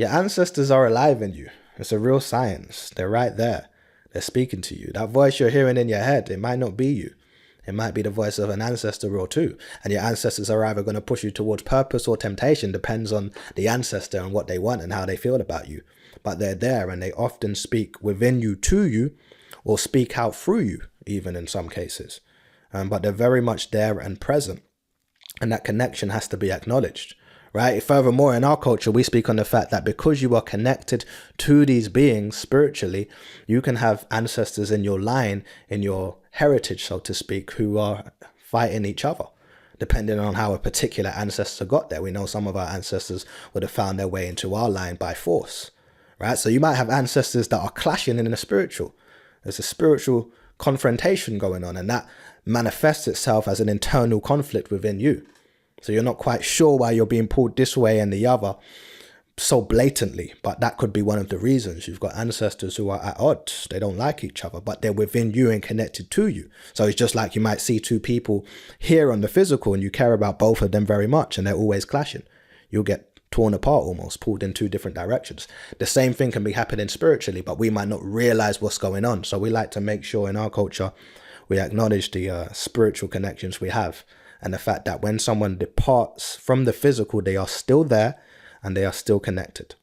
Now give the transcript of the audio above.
Your ancestors are alive in you. It's a real science. They're right there. They're speaking to you. That voice you're hearing in your head, it might not be you. It might be the voice of an ancestor or two. And your ancestors are either going to push you towards purpose or temptation, depends on the ancestor and what they want and how they feel about you. But they're there, and they often speak within you to you, or speak out through you, even in some cases. But they're very much there and present. And that connection has to be acknowledged. Right? Furthermore, in our culture, we speak on the fact that because you are connected to these beings spiritually, you can have ancestors in your line, in your heritage, so to speak, who are fighting each other, depending on how a particular ancestor got there. We know some of our ancestors would have found their way into our line by force, right? So you might have ancestors that are clashing in the spiritual. There's a spiritual confrontation going on, and that manifests itself as an internal conflict within you. So you're not quite sure why you're being pulled this way and the other so blatantly, but that could be one of the reasons. You've got ancestors who are at odds. They don't like each other, but they're within you and connected to you. So it's just like you might see two people here on the physical and you care about both of them very much and they're always clashing. You'll get torn apart, almost pulled in two different directions. The same thing can be happening spiritually, but we might not realize what's going on. So we like to make sure in our culture we acknowledge the spiritual connections we have, and the fact that when someone departs from the physical, they are still there and they are still connected.